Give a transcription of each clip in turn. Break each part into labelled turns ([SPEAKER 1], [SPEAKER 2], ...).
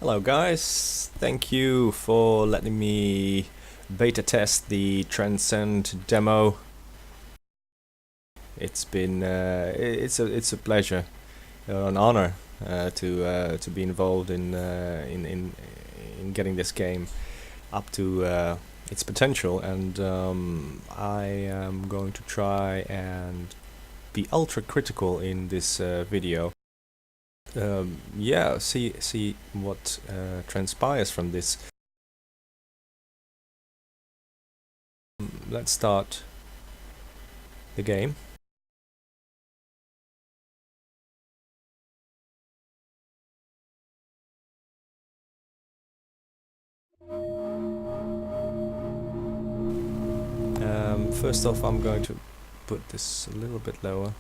[SPEAKER 1] Hello guys, thank you for letting me beta test the Transcend demo. It's been it's a pleasure, an honor to be involved in getting this game up to its potential, and I am going to try and be ultra critical in this video. Yeah, see what transpires from this. Let's start the game. First off, I'm going to put this a little bit lower.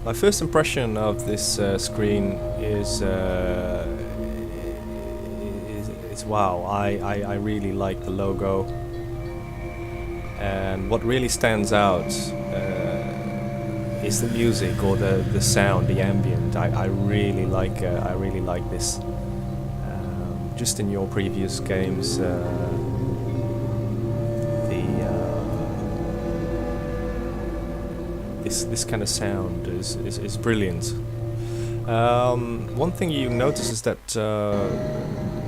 [SPEAKER 1] My first impression of this screen is wow. I really like the logo, and what really stands out is the music, or the sound, the ambient. I really like this. Just in your previous games, this kind of sound is brilliant. One thing you notice is that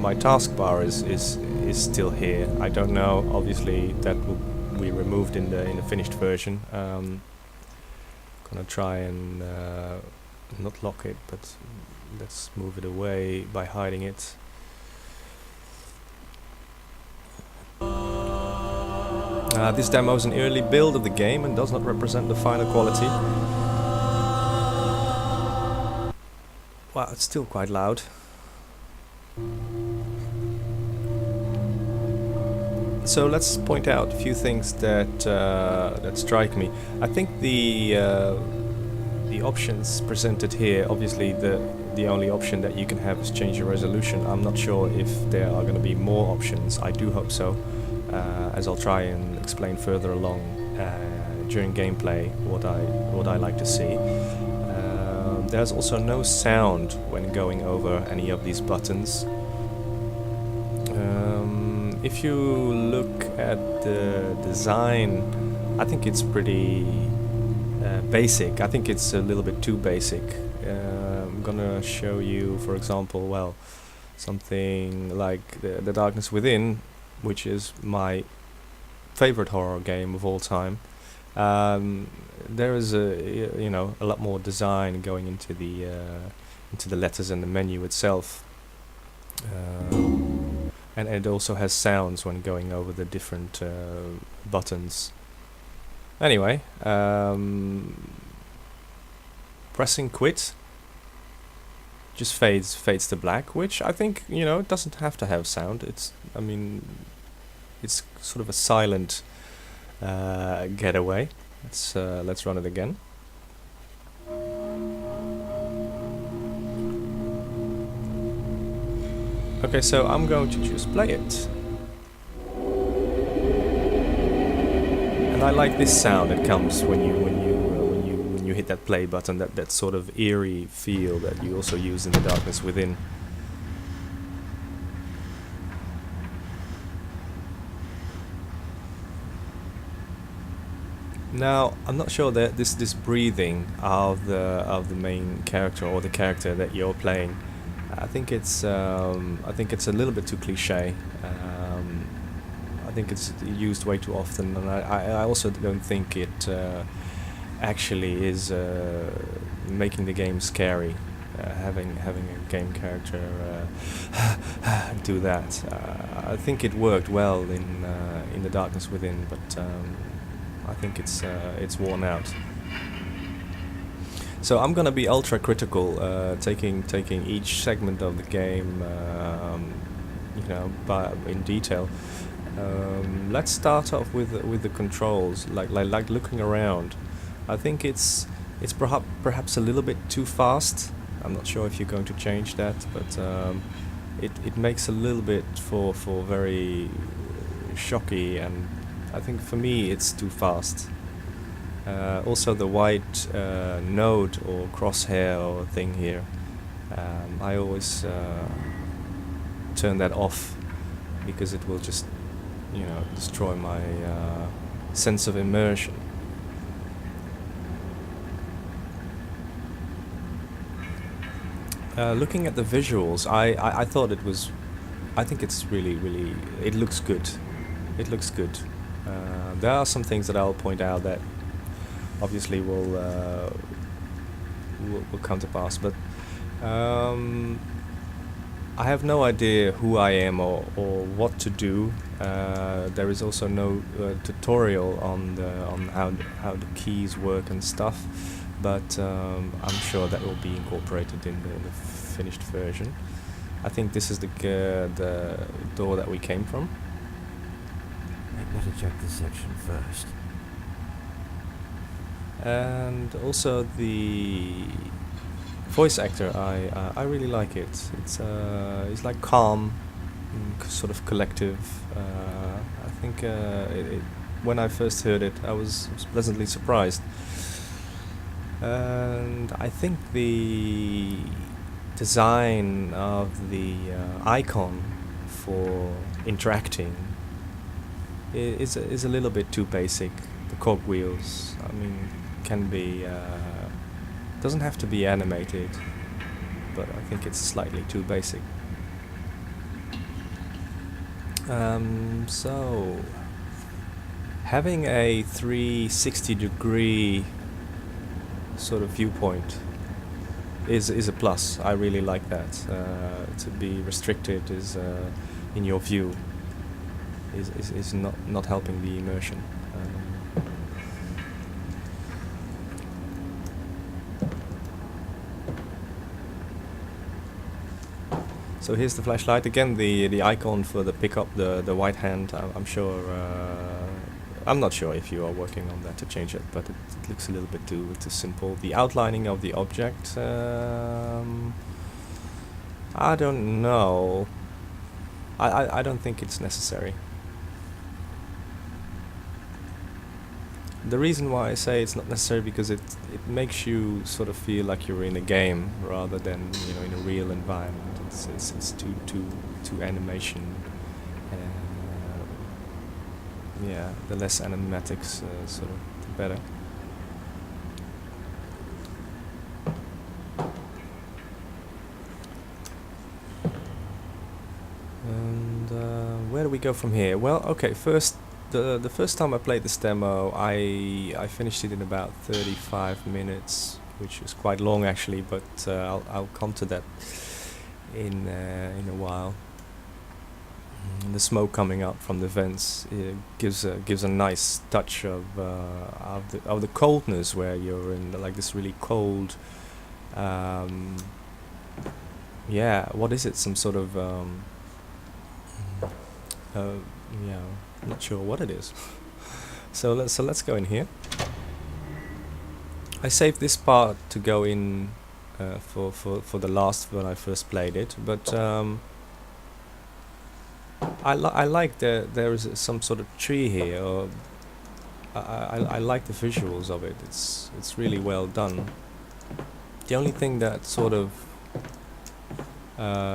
[SPEAKER 1] my taskbar is still here. I don't know. Obviously, that will be removed in the finished version. Gonna try and not lock it, but let's move it away by hiding it. This demo is an early build of the game and does not represent the final quality. Wow, it's still quite loud. So let's point out a few things that that strike me. I think the options presented here, obviously the only option that you can have is change your resolution. I'm not sure if there are going to be more options. I do hope so. As I'll try and explain further along during gameplay what I like to see. There's also no sound when going over any of these buttons. If you look at the design, I think it's pretty basic. I think it's a little bit too basic. I'm gonna show you, for example, well, something like the Darkness Within, which is my favorite horror game of all time. There is a lot more design going into the letters and the menu itself, and it also has sounds when going over the different buttons. Anyway, pressing quit just fades to black, which I think it doesn't have to have sound. It's sort of a silent getaway. Let's run it again. Okay, so I'm going to just play it, and I like this sound that comes when you hit that play button. That sort of eerie feel that you also use in the Darkness Within. Now, I'm not sure that this breathing of the main character, or the character that you're playing, I think it's a little bit too cliche. I think it's used way too often, and I also don't think it actually is making the game scary. Having a game character do that, I think it worked well in the Darkness Within, but I think it's worn out. So I'm gonna be ultra critical, taking each segment of the game, in detail. Let's start off with the controls, like looking around. I think it's perhaps a little bit too fast. I'm not sure if you're going to change that, but it makes a little bit for very shocky, and I think for me it's too fast. Also the white node or crosshair or thing here, I always turn that off because it will just, destroy my sense of immersion. Looking at the visuals, I thought it was. I think it's really. It looks good. It looks good. There are some things that I'll point out that obviously will come to pass, but I have no idea who I am or what to do. There is also no tutorial on how the keys work and stuff, but I'm sure that will be incorporated in the finished version. I think this is the door that we came from.
[SPEAKER 2] I'd better check this section first.
[SPEAKER 1] And also the voice actor, I really like it. It's like calm, sort of collective. I think when I first heard it, I was pleasantly surprised. And I think the design of the icon for interacting is a little bit too basic. The cogwheels, I mean, can be doesn't have to be animated, but I think it's slightly too basic. So having a 360-degree sort of viewpoint is a plus. I really like that. To be restricted is in your view is not helping the immersion. So here's the flashlight again. The icon for the pickup, the white hand. I'm sure. I'm not sure if you are working on that to change it, but it looks a little bit too simple. The outlining of the object. I don't know. I don't think it's necessary. The reason why I say it's not necessary because it makes you sort of feel like you're in a game rather than in a real environment. It's too animation. Yeah, the less animatics, sort of, the better. And where do we go from here? Well, okay, first. The first time I played this demo, I finished it in about 35 minutes, which is quite long actually, but I'll come to that in a while. The smoke coming up from the vents gives a nice touch of the coldness, where you're in like this really cold. Yeah, what is it? Some sort of yeah. I'm not sure what it is. So let's go in here. I saved this part to go in for the last when I first played it, but I like there is some sort of tree here. Or I like the visuals of it. It's really well done. The only thing that sort of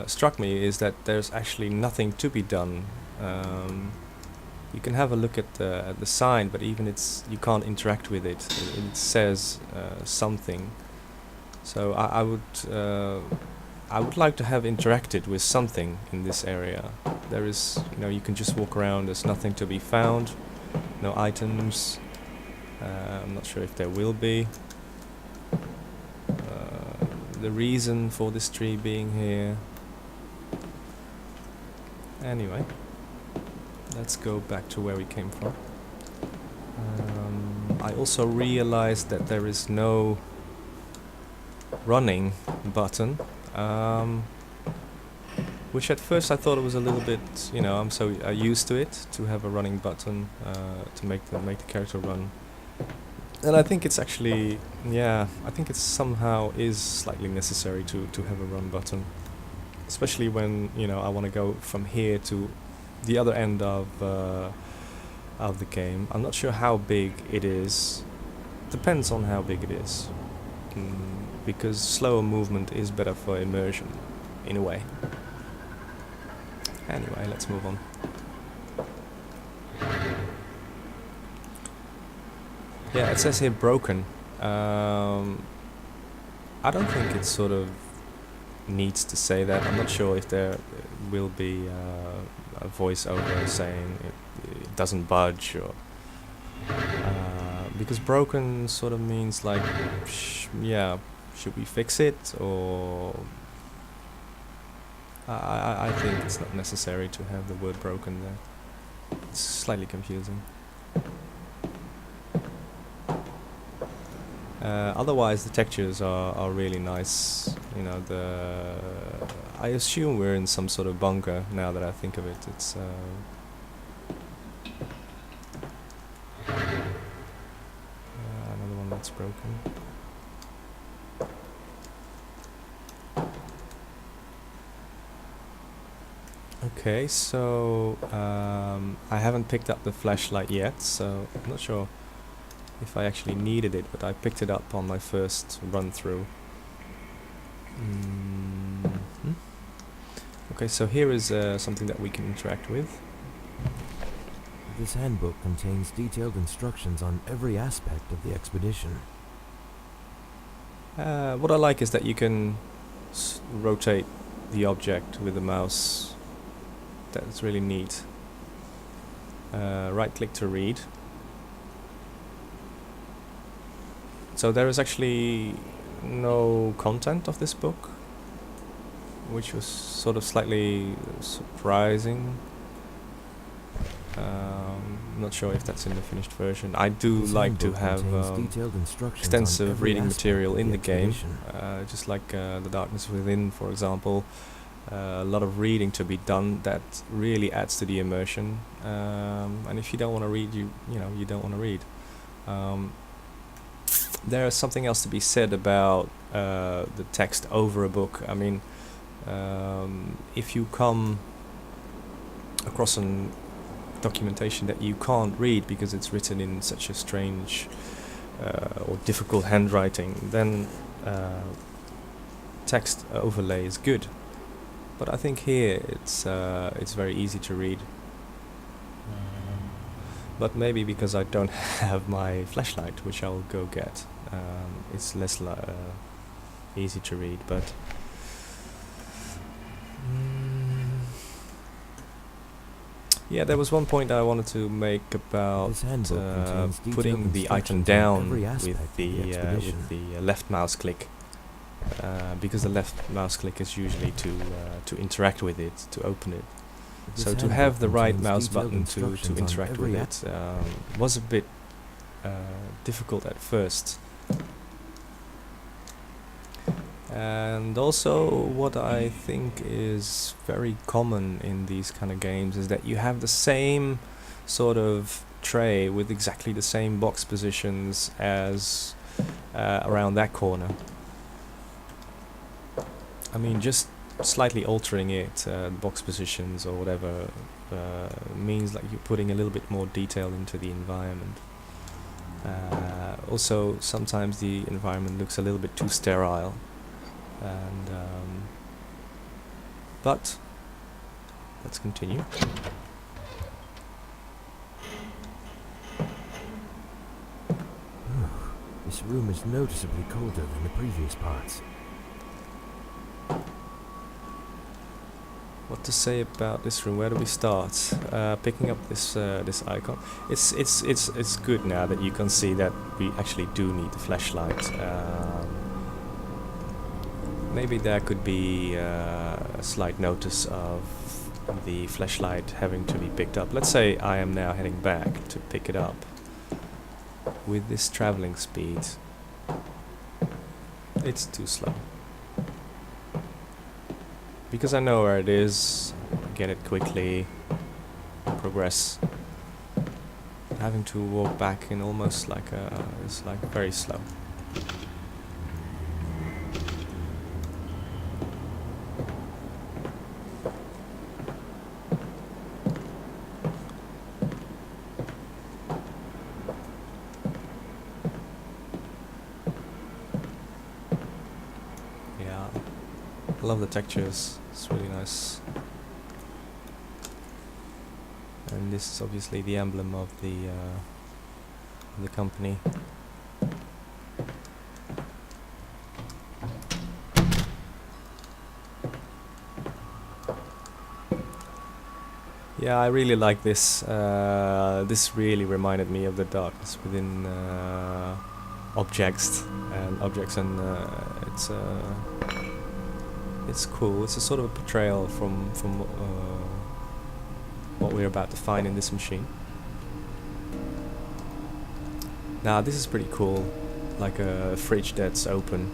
[SPEAKER 1] struck me is that there's actually nothing to be done. You can have a look at the sign, but even you can't interact with it. It says something. So I would like to have interacted with something in this area. There is, you can just walk around. There's nothing to be found. No items. I'm not sure if there will be. The reason for this tree being here. Anyway. Let's go back to where we came from. I also realized that there is no running button, which at first I thought it was a little bit, I'm so used to it to have a running button to make the character run. And I think it's actually, I think it somehow is slightly necessary to have a run button, especially when I want to go from here to the other end of the game. I'm not sure how big it is. Depends on how big it is. because slower movement is better for immersion, in a way. Anyway, let's move on. Yeah, it says here broken. I don't think it sort of needs to say that. I'm not sure if there will be a voiceover saying it doesn't budge, or because broken sort of means like, yeah, should we fix it, or I think it's not necessary to have the word broken there. It's slightly confusing. Otherwise, the textures are really nice. You know, I assume we're in some sort of bunker now that I think of it. It's another one that's broken. Okay, so I haven't picked up the flashlight yet, so I'm not sure if I actually needed it, but I picked it up on my first run through. Okay, so here is something that we can interact with.
[SPEAKER 2] This handbook contains detailed instructions on every aspect of the expedition.
[SPEAKER 1] What I like is that you can rotate the object with the mouse. That's really neat. Right click to read. So there is actually no content of this book, which was sort of slightly surprising. Not sure if that's in the finished version. I do like to have extensive reading material in the game, just like The Darkness Within, for example. A lot of reading to be done that really adds to the immersion. And if you don't want to read, you don't want to read. There's something else to be said about the text over a book. I mean, if you come across an documentation that you can't read because it's written in such a strange or difficult handwriting, then text overlay is good. But I think here it's very easy to read. But maybe because I don't have my flashlight, which I'll go get, it's less easy to read. But yeah, there was one point I wanted to make about putting the item down with the left mouse click, because the left mouse click is usually to interact with it, to open it. So to have the right mouse button to interact with it was a bit difficult at first. And also what I think is very common in these kind of games is that you have the same sort of tray with exactly the same box positions as around that corner. I mean, just slightly altering it, box positions or whatever, means like you're putting a little bit more detail into the environment. Also, sometimes the environment looks a little bit too sterile, and but let's continue.
[SPEAKER 2] This room is noticeably colder than the previous parts.
[SPEAKER 1] What to say about this room? Where do we start? Picking up this icon. It's good now that you can see that we actually do need the flashlight. Maybe there could be a slight notice of the flashlight having to be picked up. Let's say I am now heading back to pick it up. With this traveling speed, it's too slow. Because I know where it is, get it quickly, progress. Having to walk back in almost like it's like very slow. I love the textures. It's really nice. And this is obviously the emblem of the company. Yeah, I really like this. This really reminded me of the darkness within objects, and it's cool. It's a sort of a portrayal from what we're about to find in this machine. Now this is pretty cool, like a fridge that's open,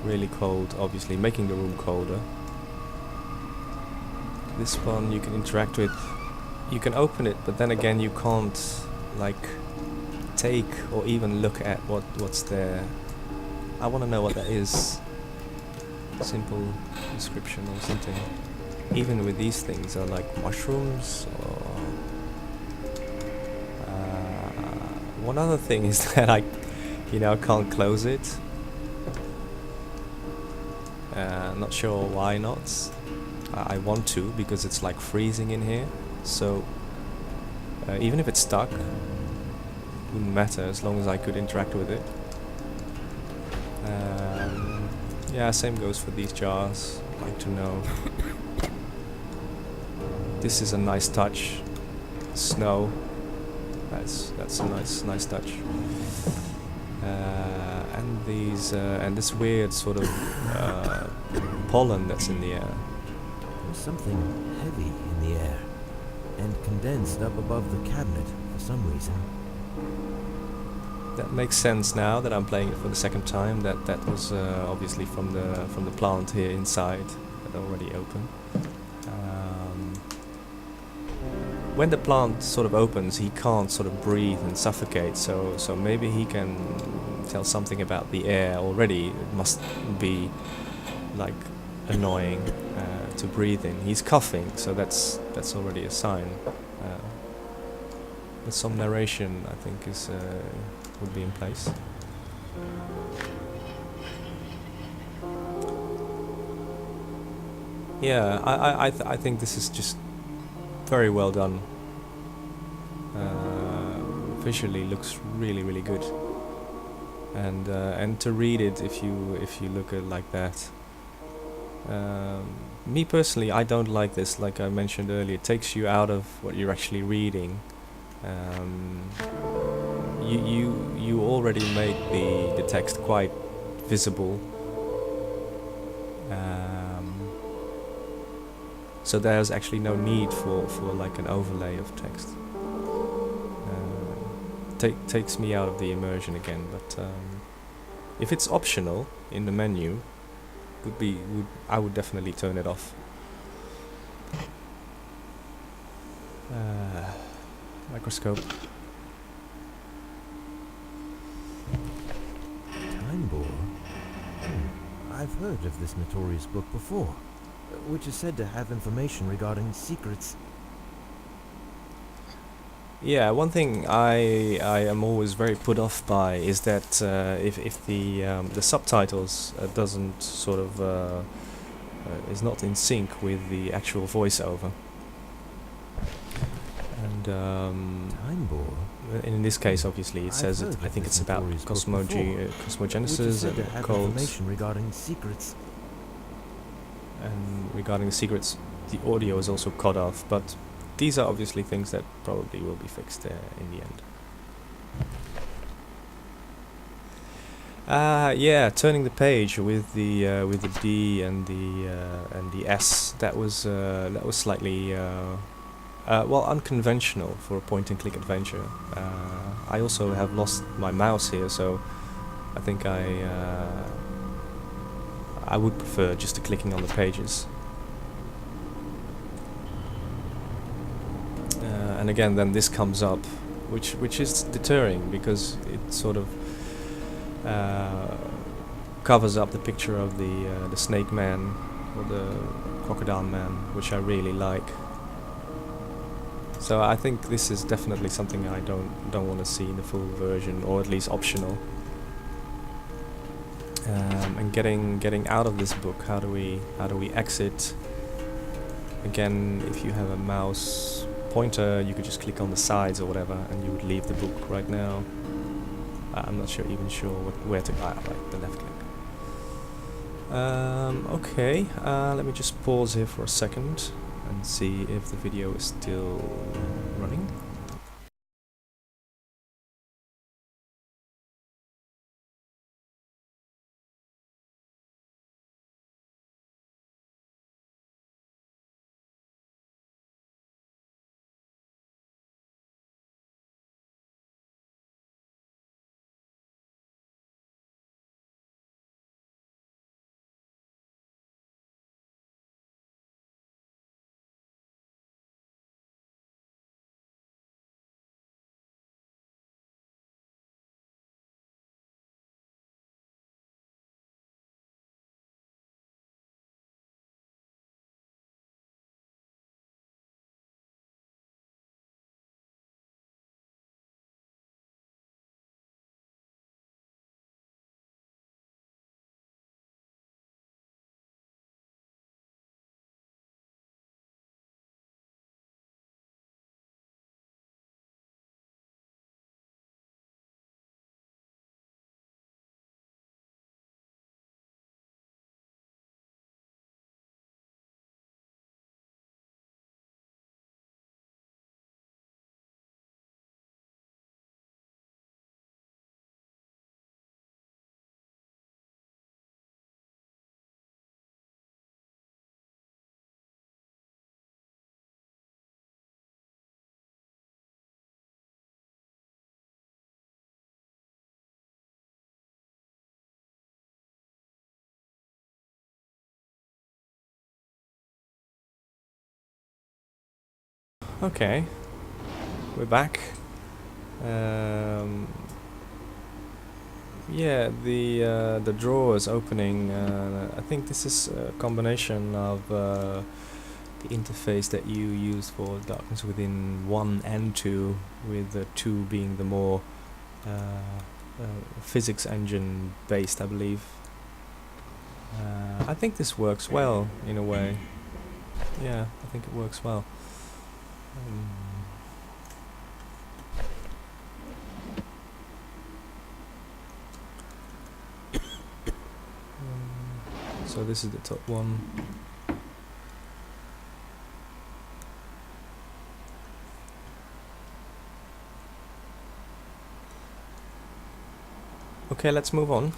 [SPEAKER 1] really cold, obviously making the room colder. This one you can interact with. You can open it, but then again you can't like take or even look at what's there. I want to know what that is. Simple description or something. Even with these things, are like mushrooms or one other thing is that I can't close it. Not sure why not. I want to, because it's like freezing in here, so even if it's stuck, wouldn't matter as long as I could interact with it. Yeah, same goes for these jars. I'd like to know. This is a nice touch. Snow. That's a nice touch. And these and this weird sort of pollen that's in the air.
[SPEAKER 2] There's something heavy in the air, and condensed up above the cabinet for some reason.
[SPEAKER 1] That makes sense now that I'm playing it for the second time. That was obviously from the plant here inside, that already open. When the plant sort of opens, he can't sort of breathe and suffocate. So maybe he can tell something about the air already. It must be like annoying to breathe in. He's coughing, so that's already a sign. But some narration, I think, would be in place. Yeah, I think this is just very well done. Visually looks really good, and to read it, if you look at it like that. Me personally, I don't like this. Like I mentioned earlier, it takes you out of what you're actually reading. You already made the text quite visible. So there's actually no need for like an overlay of text. Takes me out of the immersion again. But if it's optional in the menu, I would definitely turn it off. Microscope.
[SPEAKER 2] Time Bore? I've heard of this notorious book before, which is said to have information regarding secrets.
[SPEAKER 1] Yeah, one thing I am always very put off by is that if the subtitles doesn't sort of is not in sync with the actual voiceover. And
[SPEAKER 2] Time Bore?
[SPEAKER 1] in this case, obviously, it says it. I think it's about cosmogenesis and cults.
[SPEAKER 2] Information regarding secrets.
[SPEAKER 1] And regarding the secrets, the audio is also cut off, but these are obviously things that probably will be fixed in the end. Yeah, turning the page with the D and the S. That was slightly well, unconventional for a point-and-click adventure. I also have lost my mouse here, so I think I would prefer just the clicking on the pages. And again, then this comes up, which is deterring because it sort of covers up the picture of the snake man or the crocodile man, which I really like. So I think this is definitely something I don't want to see in the full version, or at least optional. and getting out of this book. How do we exit? Again, if you have a mouse pointer, you could just click on the sides or whatever, and you would leave the book right now. I'm not even sure where to. Like the left click. Okay, let me just pause here for a second and see if the video is still running. Okay, we're back. Yeah, the drawer is opening. I think this is a combination of the interface that you use for Darkness Within 1 and 2, with the 2 being the more physics engine based, I believe. I think this works well in a way. Yeah, I think it works well. So this is the top one. Okay, let's move on.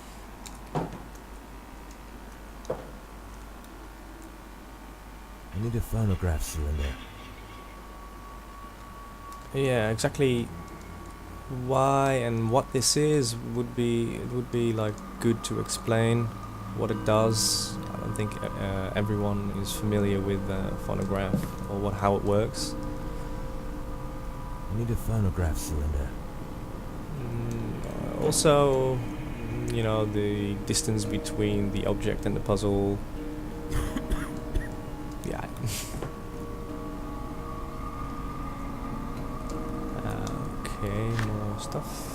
[SPEAKER 2] I need a phonograph cylinder.
[SPEAKER 1] Yeah, exactly why and what this is would be like good to explain what it does. I don't think everyone is familiar with phonograph or how it works.
[SPEAKER 2] I need a phonograph cylinder.
[SPEAKER 1] Also, you know, the distance between the object and the puzzle. Yeah. Okay, more stuff.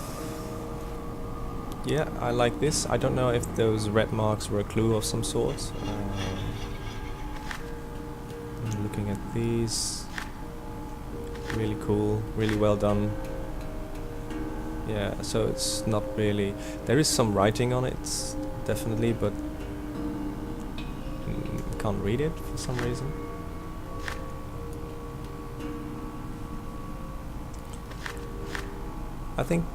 [SPEAKER 1] Yeah, I like this. I don't know if those red marks were a clue of some sort. Looking at these, really cool, really well done. Yeah, so it's not really... There is some writing on it, definitely, but can't read it for some reason. I think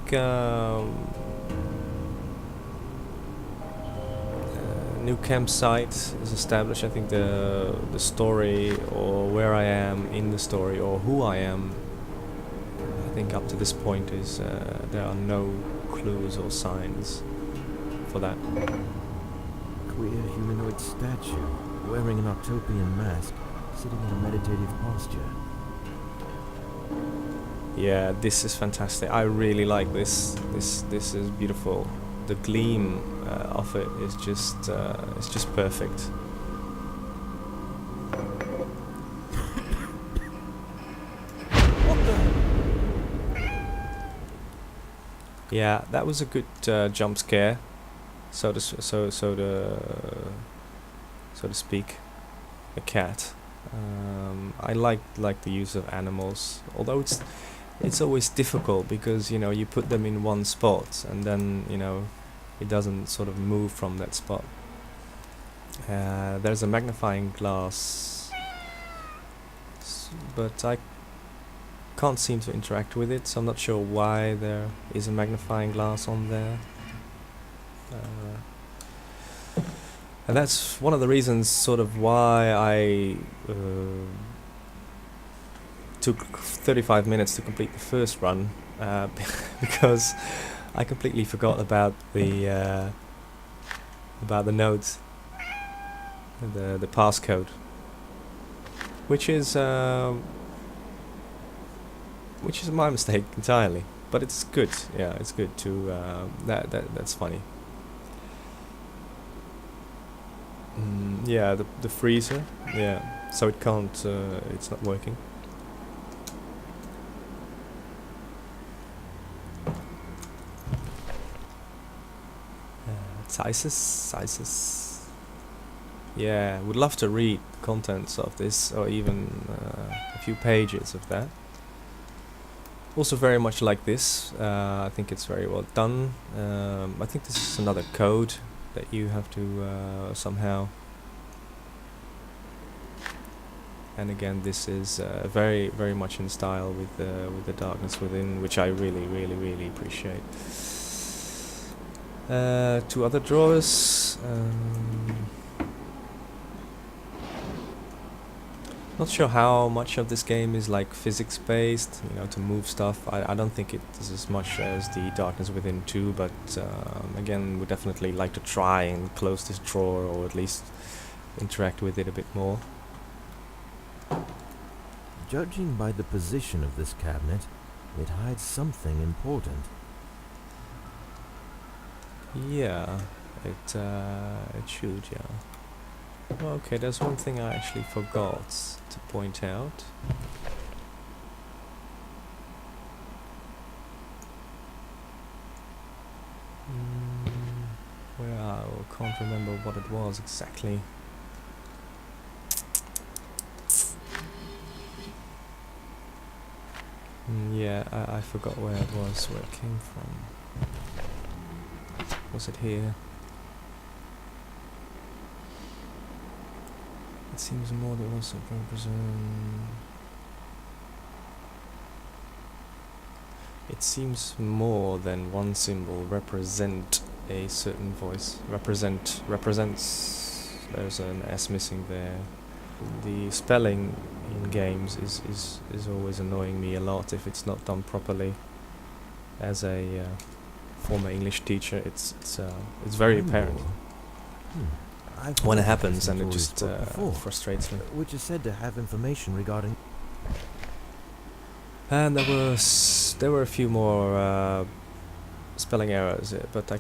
[SPEAKER 1] new campsite is established. I think the story, or where I am in the story, or who I am, I think up to this point is there are no clues or signs for that.
[SPEAKER 2] Queer humanoid statue, wearing an Octopian mask, sitting in a meditative posture.
[SPEAKER 1] Yeah, this is fantastic. I really like this. This is beautiful. The gleam of it is just perfect.
[SPEAKER 2] What the?
[SPEAKER 1] Yeah, that was a good jump scare. so to speak, a cat. I like the use of animals, although it's always difficult because you put them in one spot and then it doesn't sort of move from that spot. There's a magnifying glass, but I can't seem to interact with it, so I'm not sure why there is a magnifying glass on there. And that's one of the reasons sort of why I took 35 minutes to complete the first run, because I completely forgot about the nodes, the passcode, which is my mistake entirely. But it's good, yeah, it's good to that's funny. Yeah, the freezer, yeah, so it can't, it's not working. Isis. Yeah, would love to read contents of this, or even a few pages of that. Also very much like this. I think it's very well done. I think this is another code that you have to somehow. And again, this is very, very much in style with the Darkness Within, which I really, really, really appreciate. Two other drawers. Not sure how much of this game is like physics based, to move stuff. I don't think it is as much as the Darkness Within 2, but again, would definitely like to try and close this drawer, or at least interact with it a bit more.
[SPEAKER 2] Judging by the position of this cabinet, it hides something important.
[SPEAKER 1] Yeah, it should, yeah. Okay, there's one thing I actually forgot to point out. I can't remember what it was exactly. Yeah, I forgot where it was, where it came from. Was it here? It seems more than also represent. It seems more than one symbol represent a certain voice. Represents. There's an S missing there. The spelling in games is always annoying me a lot if it's not done properly. As a former English teacher, it's very apparent when it happens, and it just frustrates me.
[SPEAKER 2] Which is said to have information regarding.
[SPEAKER 1] And there were a few more spelling errors, but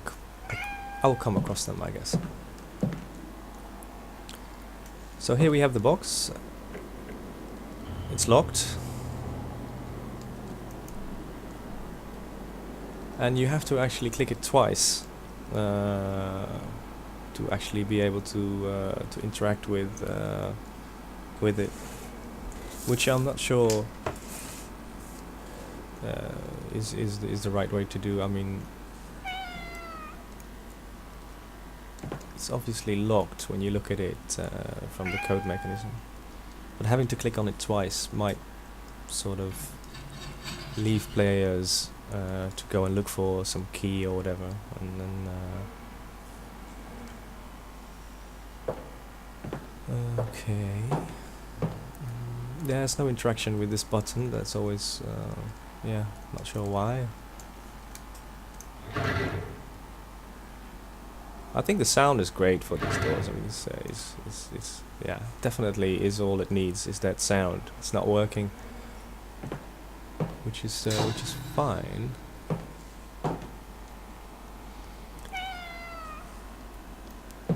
[SPEAKER 1] I'll come across them, I guess. So here we have the box. It's locked. And you have to actually click it twice to actually be able to interact with it, which I'm not sure is the right way to do. I mean, it's obviously locked when you look at it from the code mechanism, but having to click on it twice might sort of leave players to go and look for some key or whatever, and then okay. There's no interaction with this button. That's always yeah, not sure why. I think the sound is great for these doors. I mean, it's yeah, definitely is all it needs, is that sound. It's not working, which is fine.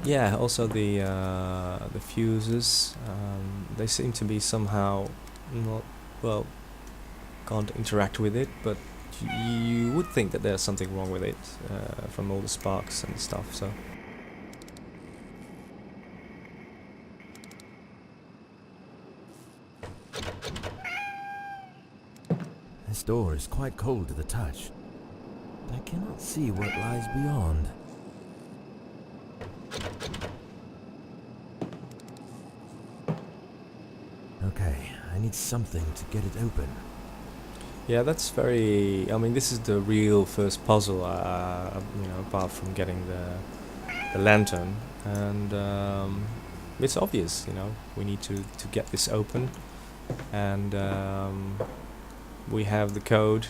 [SPEAKER 1] Yeah, also the fuses, they seem to be somehow not, well, can't interact with it, but you would think that there's something wrong with it from all the sparks and stuff. So
[SPEAKER 2] This door is quite cold to the touch. I cannot see what lies beyond. Okay, I need something to get it open.
[SPEAKER 1] yeah, that's very. I mean, this is the real first puzzle. Apart from getting the lantern, and it's obvious. We need to get this open, and we have the code,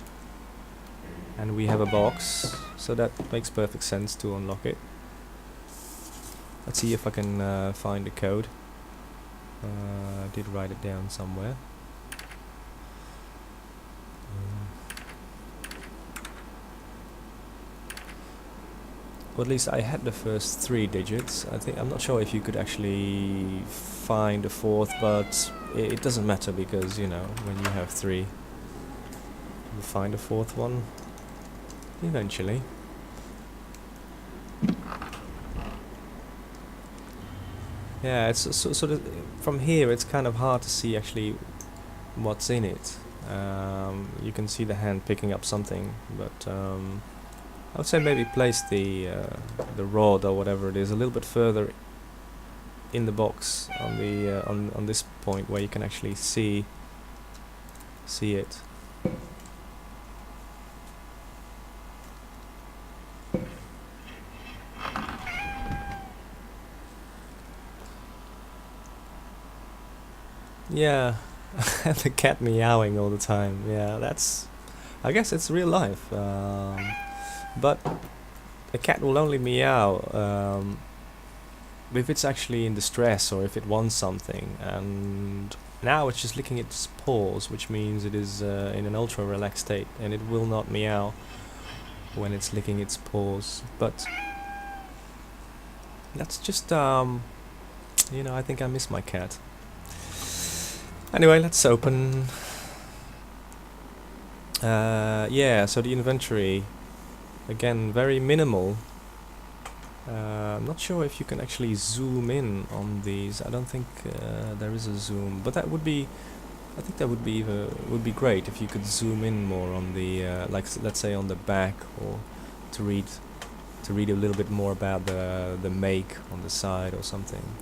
[SPEAKER 1] and we have a box, so that makes perfect sense to unlock it. Let's see if I can find the code. I did write it down somewhere. Or at least I had the first 3 digits. I'm not sure if you could actually find a 4th, but it doesn't matter because when you have 3, you'll find a 4th one eventually. Yeah, it's sort of from here. It's kind of hard to see actually what's in it. You can see the hand picking up something, but I would say maybe place the rod or whatever it is a little bit further in the box on the on this point where you can actually see it. Yeah, the cat meowing all the time. Yeah, I guess it's real life. But a cat will only meow if it's actually in distress or if it wants something. And now it's just licking its paws, which means it is in an ultra relaxed state, and it will not meow when it's licking its paws. But that's just I think I miss my cat. Anyway, let's open. Yeah, so the inventory, again, very minimal. I'm not sure if you can actually zoom in on these. I don't think there is a zoom, but that would be. I think that would be great if you could zoom in more on the let's say on the back, or to read a little bit more about the make on the side or something.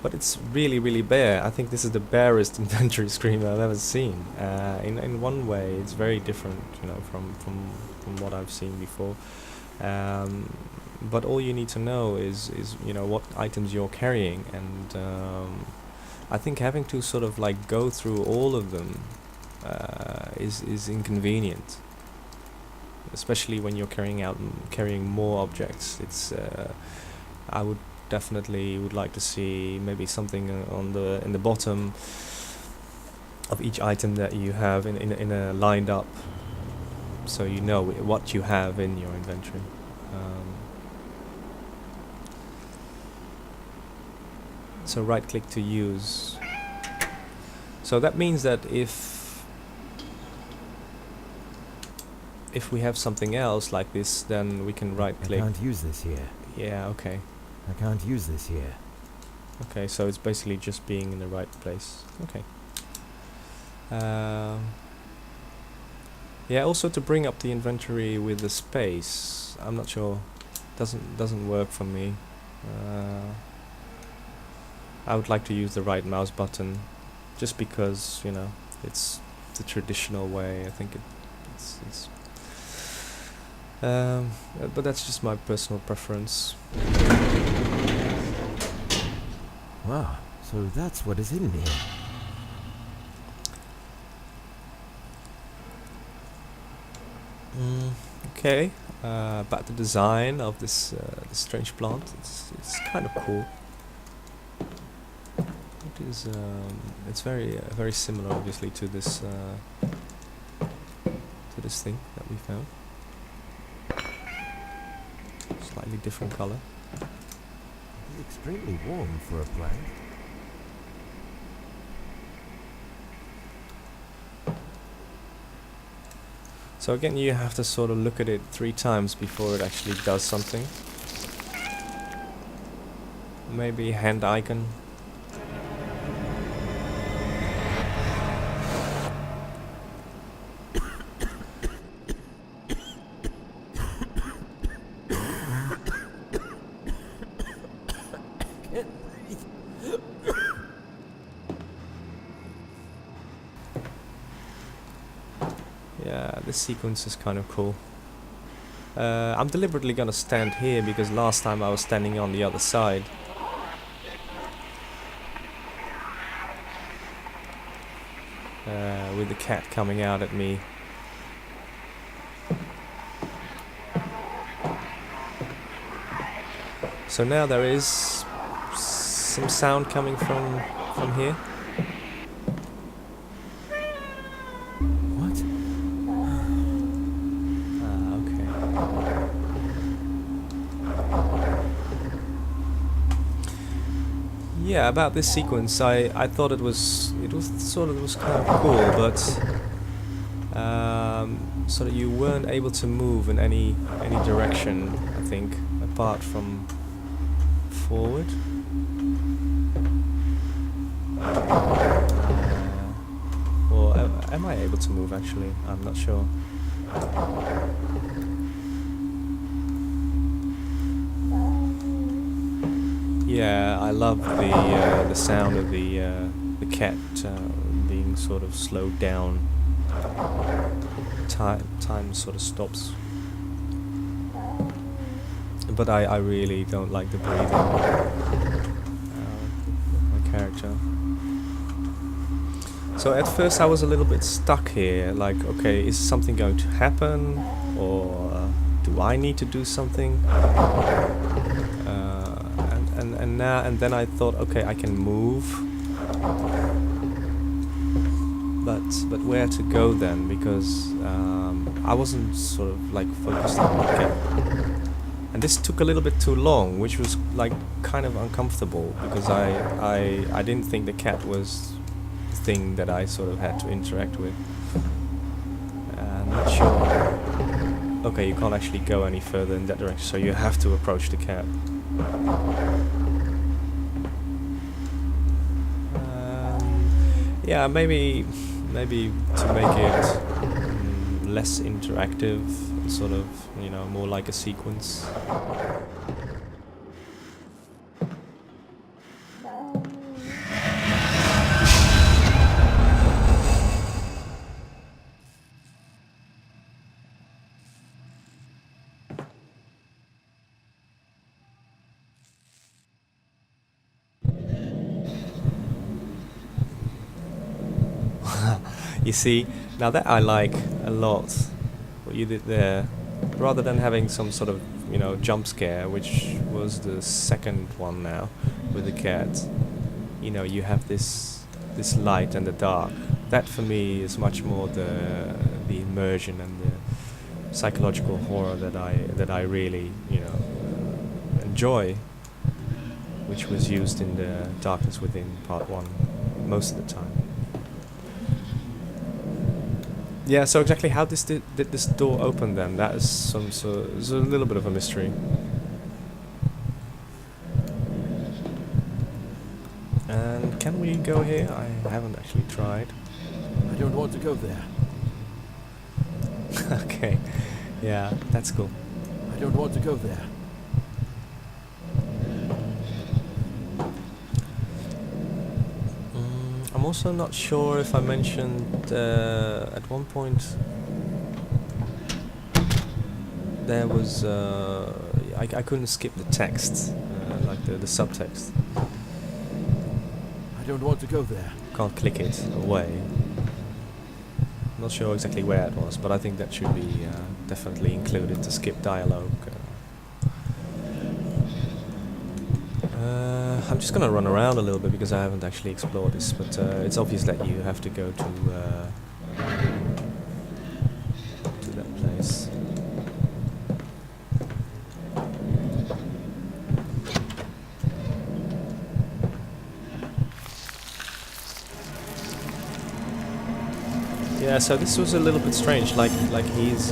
[SPEAKER 1] But it's really, really bare. I think this is the barest inventory screen I've ever seen. In one way, it's very different, from what I've seen before. But all you need to know is what items you're carrying, and I think having to sort of like go through all of them is inconvenient, especially when you're carrying more objects. It's I would definitely would like to see maybe something in the bottom of each item that you have in a lined up, so you know what you have in your inventory. So right click to use. So that means that if we have something else like this, then we can right click.
[SPEAKER 2] I can't use this here.
[SPEAKER 1] Yeah, okay.
[SPEAKER 2] I can't use this here.
[SPEAKER 1] Okay, so it's basically just being in the right place. Okay. Yeah, also to bring up the inventory with the space. I'm not sure. Doesn't work for me. I would like to use the right mouse button, just because it's the traditional way. I think it's. But that's just my personal preference.
[SPEAKER 2] Wow, so that's what is hidden here.
[SPEAKER 1] Okay, about the design of this strange plant. It's kind of cool. It is. It's very similar, obviously, to this thing that we found. Slightly different color.
[SPEAKER 2] It's extremely warm for a plant.
[SPEAKER 1] So again, you have to sort of look at it 3 times before it actually does something. Maybe hand icon.
[SPEAKER 2] Can't breathe.
[SPEAKER 1] Yeah, this sequence is kind of cool. I'm deliberately gonna stand here because last time I was standing on the other side. With the cat coming out at me. So now there is some sound coming from here.
[SPEAKER 2] What?
[SPEAKER 1] Okay. Yeah, about this sequence, I thought it was kind of cool, but sort of you weren't able to move in any direction, I think, apart from forward. Or am I able to move actually? I'm not sure. Yeah, I love the sound of the cat being sort of slowed down. Time sort of stops. But I really don't like the breathing of my character. So at first I was a little bit stuck here, like, okay, is something going to happen, or do I need to do something? And then I thought, okay, I can move, but where to go then? Because I wasn't sort of like focused on the cat. And this took a little bit too long, which was like kind of uncomfortable because I didn't think the cat was the thing that I sort of had to interact with. I'm not sure. Okay, you can't actually go any further in that direction, so you have to approach the cat. Yeah, maybe to make it less interactive, sort of, you know, more like a sequence. You see, now that I like a lot, what you did there, rather than having some sort of, you know, jump scare, which was the second one now with the cat. You know, you have this light and the dark. That for me is much more the immersion and the psychological horror that I really, you know, enjoy, which was used in the Darkness Within Part 1 most of the time. Yeah, so exactly how did this door open then? That is is a little bit of a mystery. And can we go here? I haven't actually tried.
[SPEAKER 2] I don't want to go there.
[SPEAKER 1] Okay, yeah, that's cool.
[SPEAKER 2] I don't want to go there.
[SPEAKER 1] I'm also not sure if I mentioned at one point there was I couldn't skip the text, like the subtext.
[SPEAKER 2] I don't want to go there.
[SPEAKER 1] Can't click it away. Not sure exactly where it was, but I think that should be definitely included to skip dialogue. I'm just gonna run around a little bit because I haven't actually explored this, but it's obvious that you have to go to that place. Yeah, so this was a little bit strange, like his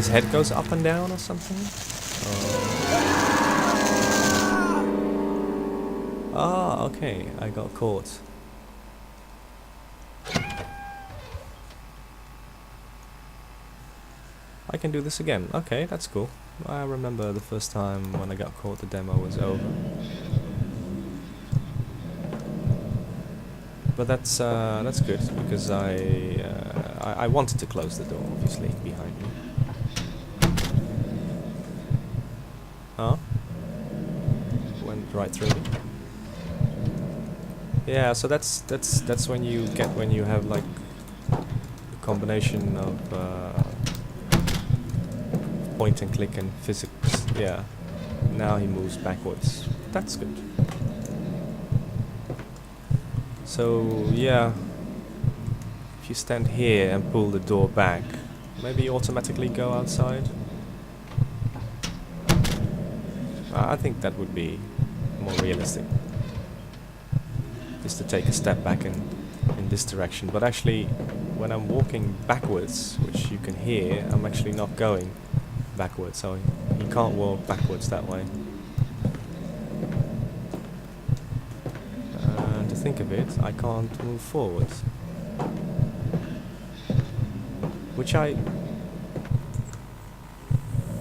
[SPEAKER 1] head goes up and down or something. Ah, okay, I got caught. I can do this again. Okay, that's cool. I remember the first time when I got caught, the demo was over. But that's good because I wanted to close the door, obviously, behind me. Huh? Went right through me. Yeah, so that's when you get when you have like a combination of point and click and physics. Yeah. Now he moves backwards. That's good. So yeah, if you stand here and pull the door back, maybe you automatically go outside. I think that would be more realistic. Just to take a step back in this direction. But actually, when I'm walking backwards, which you can hear, I'm actually not going backwards, so you can't walk backwards that way. To think of it, I can't move forwards. Which I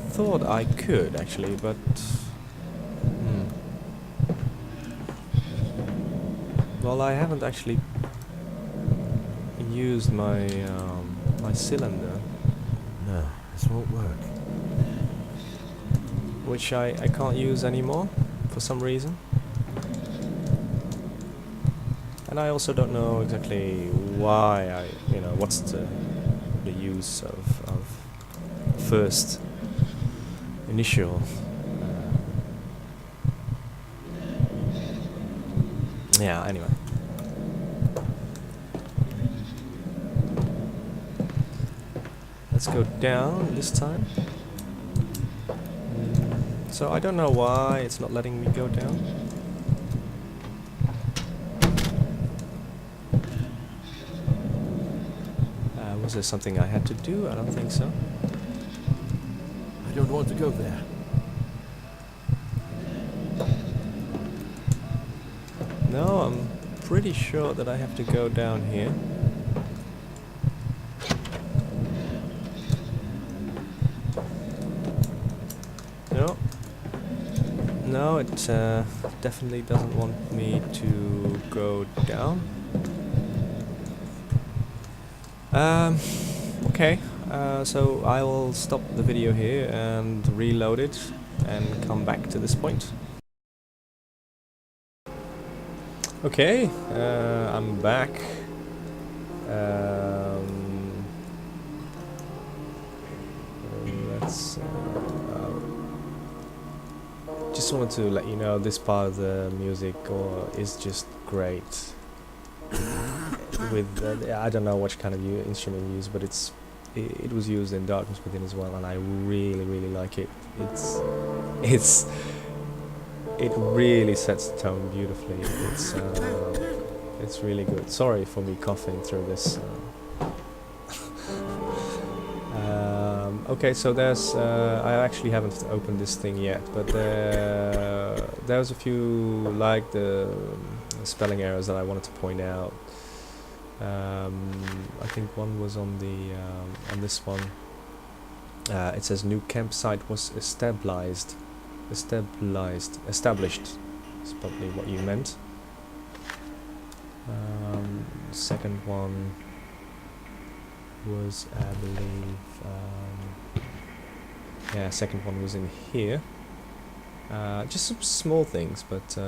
[SPEAKER 1] thought I could actually, but well, I haven't actually used my my cylinder.
[SPEAKER 2] No, this won't work.
[SPEAKER 1] Which I can't use anymore for some reason. And I also don't know exactly why what's the use of first initial. Yeah, anyway. Let's go down this time. So I don't know why it's not letting me go down. Was there something I had to do? I don't think so.
[SPEAKER 2] I don't want to go there.
[SPEAKER 1] No, I'm pretty sure that I have to go down here. No. No, it definitely doesn't want me to go down. Okay, so I will stop the video here and reload it and come back to this point. Okay, I'm back. Let's just wanted to let you know this part of the music is just great. With I don't know which kind of instrument you use, but it was used in Darkness Within as well, and I really like it. It really sets the tone beautifully. It's really good. Sorry for me coughing through this. Okay, so there's I actually haven't opened this thing yet, but there's a few like the spelling errors that I wanted to point out. I think one was on this one. It says new campsite was established. Established is probably what you meant. Second one was, I believe, yeah, second one was in here. Just some small things, but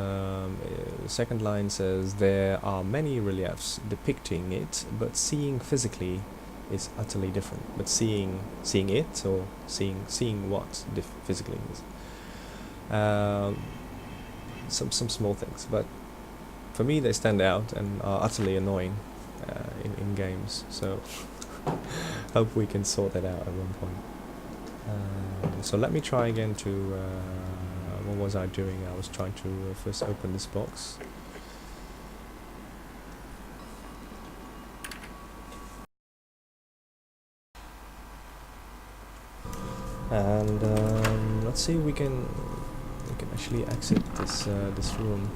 [SPEAKER 1] second line says there are many reliefs depicting it, but seeing physically is utterly different. But seeing it, or seeing what physically is. Some small things, but for me they stand out and are utterly annoying in games. So hope we can sort that out at one point. So let me try again to. What was I doing? I was trying to first open this box. And let's see if we can actually exit this room.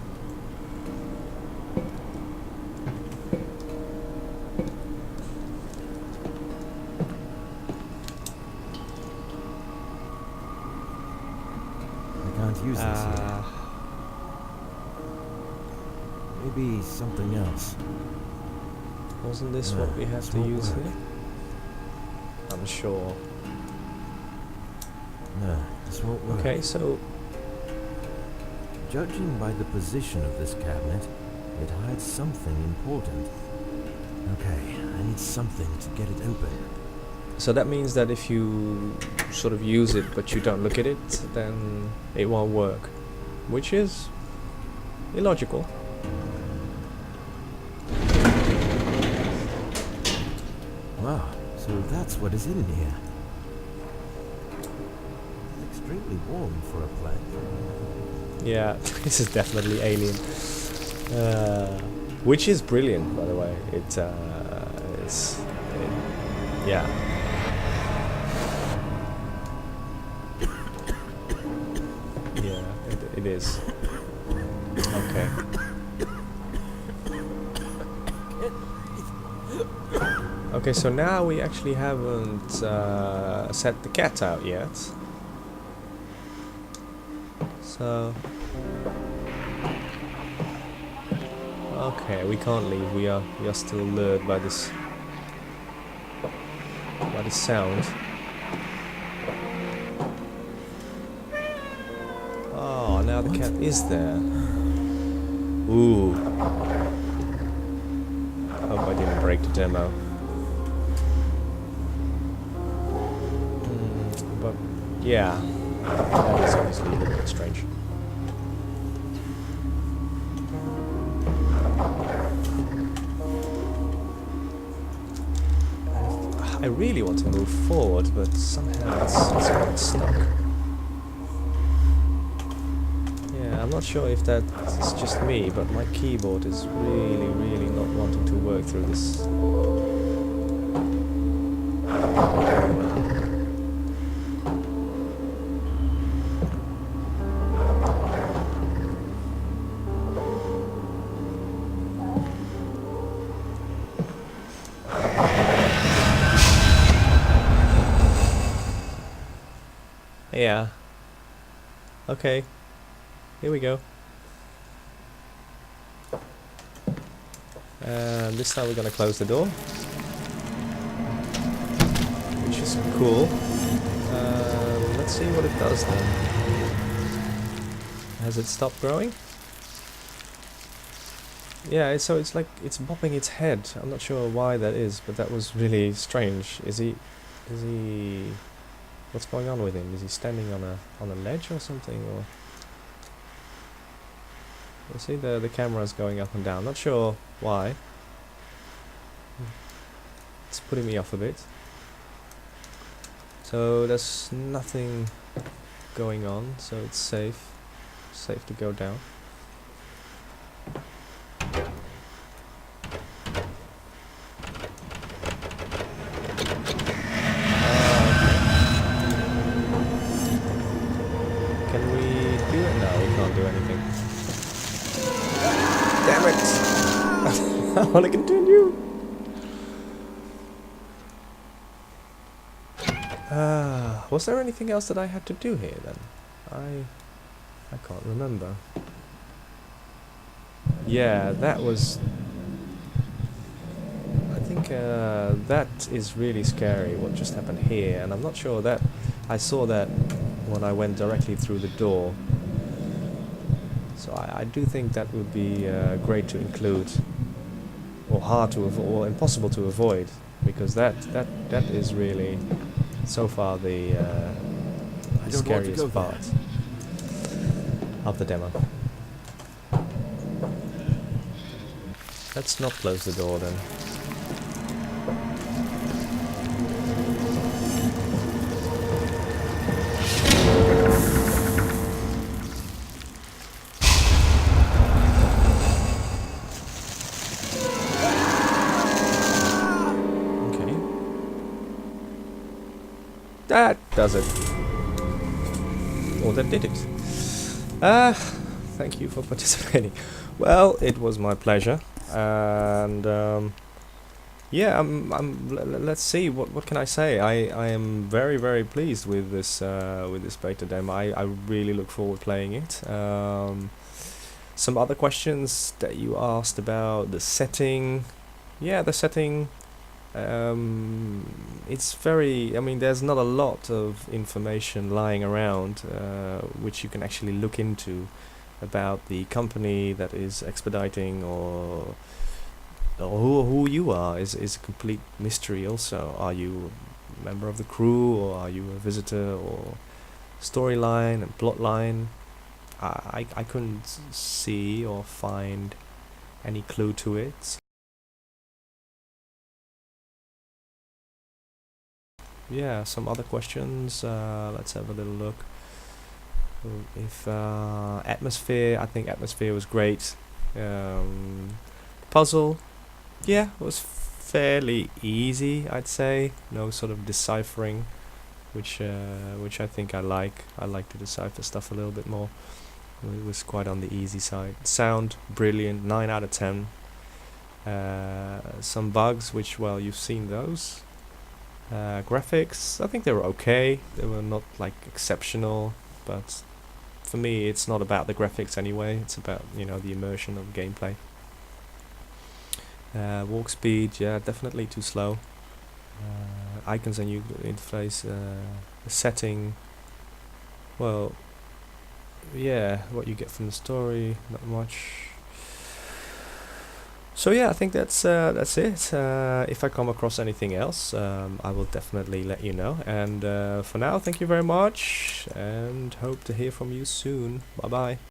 [SPEAKER 2] I can't use this here. Maybe something else.
[SPEAKER 1] Wasn't this what we had
[SPEAKER 2] this
[SPEAKER 1] to
[SPEAKER 2] won't
[SPEAKER 1] use
[SPEAKER 2] work.
[SPEAKER 1] here? I'm sure.
[SPEAKER 2] No, this won't work.
[SPEAKER 1] Okay, so
[SPEAKER 2] Judging by the position of this cabinet, it hides something important. Okay, I need something to get it open.
[SPEAKER 1] that means that if you sort of use it but you don't look at it, then it won't work, which is illogical.
[SPEAKER 2] Wow, so that's what is in here. Extremely warm for a plant.
[SPEAKER 1] Yeah, this is definitely alien, which is brilliant, by the way. Yeah. Yeah, it is. Okay. Okay, so now we actually haven't set the cat out yet. So okay, we can't leave. We are still lured by this sound. Oh, now the cat is there. Ooh. Hope I didn't break the demo. But yeah, that is obviously a little bit strange. I really want to move forward, but somehow it's got stuck. Yeah, I'm not sure if that's just me, but my keyboard is really not wanting to work through this. Yeah. Okay. Here we go. And this time we're gonna close the door, which is cool. Let's see what it does then. Has it stopped growing? Yeah, so it's like it's bopping its head. I'm not sure why that is, but that was really strange. Is he what's going on with him? Is he standing on a ledge or something, or you see the camera's going up and down. Not sure why. It's putting me off a bit. So there's nothing going on, so it's safe to go down. Can we do it now? We can't do anything. Damn it! I want to continue. Was there anything else that I had to do here then? I can't remember. Yeah, that was. I think that is really scary. What just happened here, and I'm not sure that I saw that when I went directly through the door. So I do think that would be great to include, or hard to avoid, or impossible to avoid, because that is really so far the scariest part of the demo. Let's not close the door then. Okay. That does it. or that did it. Thank you for participating. Well, it was my pleasure, and yeah, let's see. What can I say? I am very pleased with this beta demo. I really look forward playing it. Some other questions that you asked about the setting. Yeah, the setting. It's very. I mean, there's not a lot of information lying around which you can actually look into about the company that is expediting, or who you are is a complete mystery. Also, are you a member of the crew, or are you a visitor, or storyline and plotline? I couldn't see or find any clue to it. Yeah, some other questions. Let's have a little look. If atmosphere, I think atmosphere was great. Puzzle, yeah, it was fairly easy, I'd say. No sort of deciphering, which I think I like. I like to decipher stuff a little bit more. It was quite on the easy side. Sound, brilliant, 9 out of 10. Some bugs, which, well, you've seen those. Graphics, I think they were okay. They were not like exceptional, but for me it's not about the graphics anyway. It's about, you know, the immersion of gameplay. Walk speed, yeah, definitely too slow. Icons and user interface, the setting, well, yeah, what you get from the story, not much. So yeah, I think that's it. If I come across anything else, I will definitely let you know. And for now, thank you very much, and hope to hear from you soon. Bye bye.